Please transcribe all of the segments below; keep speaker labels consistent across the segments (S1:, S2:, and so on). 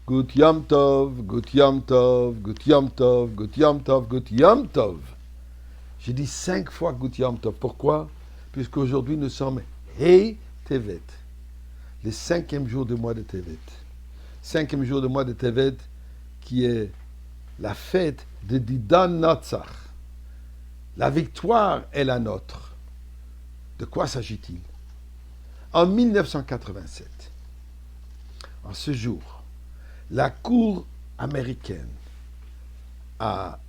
S1: Gut Yom Tov, Gut Yom Tov, Gut Yom Tov, Gut Yom Tov, Gut Yom Tov. J'ai dit 5 fois Gut Yom Tov. Pourquoi? Puisqu'aujourd'hui nous sommes Hei Tevet, le 5e jour du mois de Tevet. 5e jour du mois de Tevet qui est la fête de Didan Natsar. La victoire est la nôtre. De quoi s'agit-il? En 1987, en ce jour, la Cour américaine a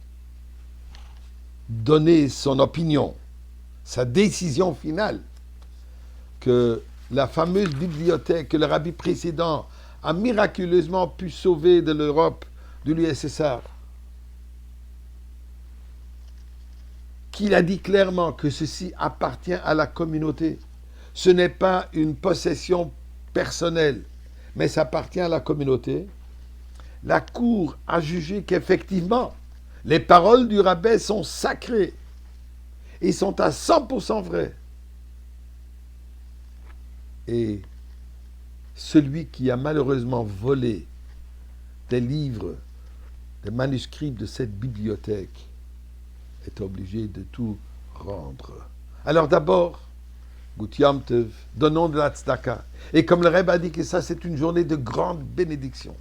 S1: donné son opinion, sa décision finale, que la fameuse bibliothèque que le rabbi précédent a miraculeusement pu sauver de l'Europe, de l'USSR, qu'il a dit clairement que ceci appartient à la communauté. Ce n'est pas une possession personnelle, mais ça appartient à la communauté. La Cour a jugé qu'effectivement, les paroles du rabbin sont sacrées et sont à 100% vraies. Et celui qui a malheureusement volé des livres, des manuscrits de cette bibliothèque est obligé de tout rendre. Alors d'abord, Gut Yom Tov, donnons de la tzedaka. Et comme le Rebbe a dit que ça c'est une journée de grande bénédiction.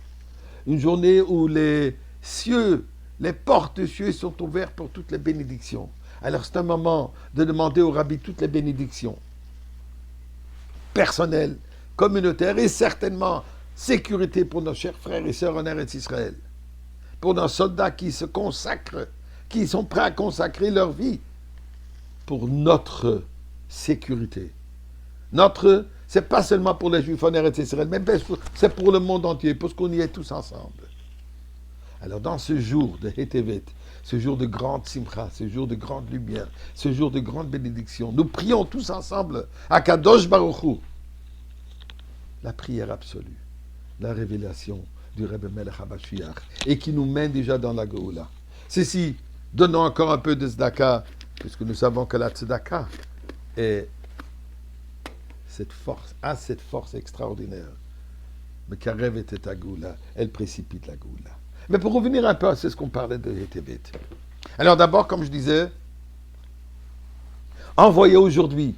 S1: Une journée où les cieux, les portes des cieux sont ouvertes pour toutes les bénédictions. Alors c'est un moment de demander au Rabbi toutes les bénédictions personnelles, communautaires et certainement sécurité pour nos chers frères et sœurs en Eretz Israël. Pour nos soldats qui se consacrent, qui sont prêts à consacrer leur vie pour notre sécurité. C'est pas seulement pour les Juifs en Eretz Israël, mais c'est pour le monde entier, parce qu'on y est tous ensemble. Alors dans ce jour de Hetevet, ce jour de grande simcha, ce jour de grande lumière, ce jour de grande bénédiction, nous prions tous ensemble à Kadosh Baruch Hu, la prière absolue, la révélation du Rebbe Melech HaMashiach, et qui nous mène déjà dans la Géoula. Ceci, donnons encore un peu de tzedaka, puisque nous savons que la tzedaka est cette force extraordinaire. Mais Karev était à Géoula, elle précipite la Géoula. Mais pour revenir un peu à ce qu'on parlait de Hetevet. Alors d'abord, comme je disais, envoyez aujourd'hui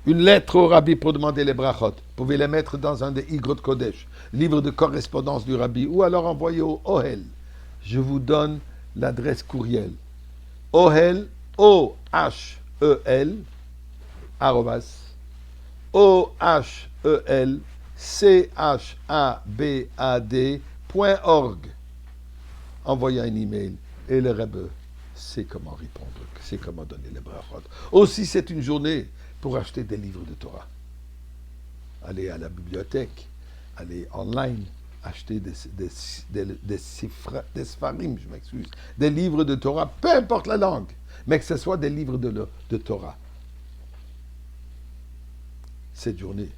S1: une lettre au Rabbi pour demander les brachot. Vous pouvez les mettre dans un des Igrot Kodesh, livre de correspondance du Rabbi, ou alors envoyez au Ohel. Je vous donne l'adresse courriel. Ohel, O-H-E-L, arrobas, OHEL-CHABAD.org. Envoyez un email et le Rebbe sait comment répondre, sait comment donner les brachot. Aussi, c'est une journée pour acheter des livres de Torah. Allez à la bibliothèque, allez online, acheter des sfarim, je m'excuse, des livres de Torah, peu importe la langue, mais que ce soit des livres de Torah. Cette journée,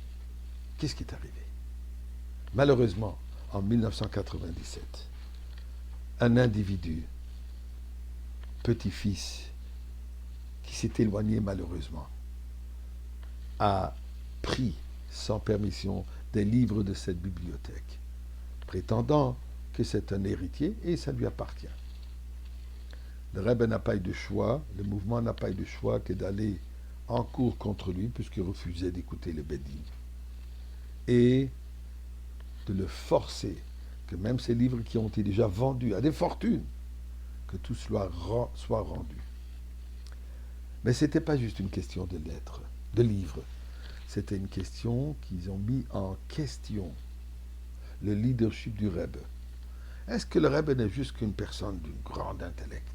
S1: qu'est-ce qui est arrivé? Malheureusement, en 1997, un individu, petit-fils, qui s'est éloigné malheureusement, a pris sans permission des livres de cette bibliothèque, prétendant que c'est un héritier et ça lui appartient. Le Rebbe n'a pas eu de choix, le mouvement n'a pas eu de choix que d'aller en cours contre lui, puisqu'il refusait d'écouter le Bédine, et de le forcer, que même ces livres qui ont été déjà vendus à des fortunes, que tout soit rendu. Mais ce n'était pas juste une question de lettres, de livres. C'était une question qu'ils ont mis en question le leadership du Rebbe. Est-ce que le Rebbe n'est juste qu'une personne d'un grand intellect,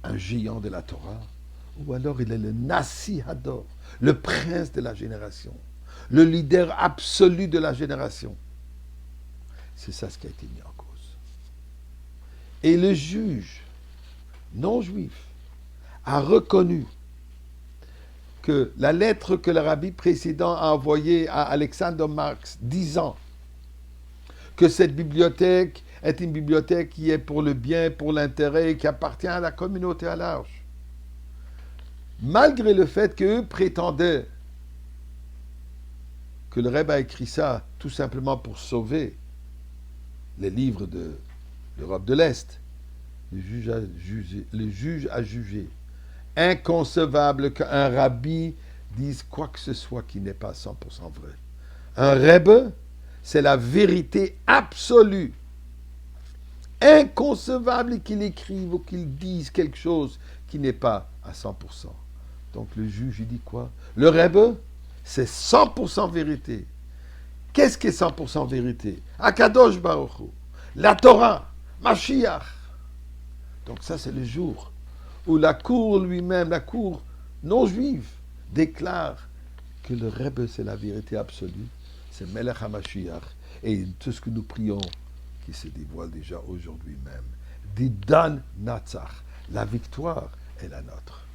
S1: un géant de la Torah, ou alors il est le Nassi Hador, le prince de la génération, le leader absolu de la génération? C'est ça ce qui a été mis en cause. Et le juge non juif a reconnu que la lettre que le rabbi précédent a envoyée à Alexander Marx, disant que cette bibliothèque est une bibliothèque qui est pour le bien, pour l'intérêt, et qui appartient à la communauté à large. Malgré le fait qu'eux prétendaient que le Rebbe a écrit ça tout simplement pour sauver les livres de l'Europe de l'Est. Le juge a jugé. Inconcevable qu'un rabbi dise quoi que ce soit qui n'est pas 100% vrai. Un rebbe, c'est la vérité absolue. Inconcevable qu'il écrive ou qu'il dise quelque chose qui n'est pas à 100%. Donc le juge, il dit quoi? Le rebbe, c'est 100% vérité. Qu'est-ce qui est 100% vérité? Akadosh Baruch Hu, la Torah, Mashiach. Donc ça, c'est le jour où la cour lui-même, la cour non juive, déclare que le rebbe, c'est la vérité absolue. C'est Melech HaMashiach. Et tout ce que nous prions, qui se dévoile déjà aujourd'hui même. Didan Natsach. La victoire est la nôtre.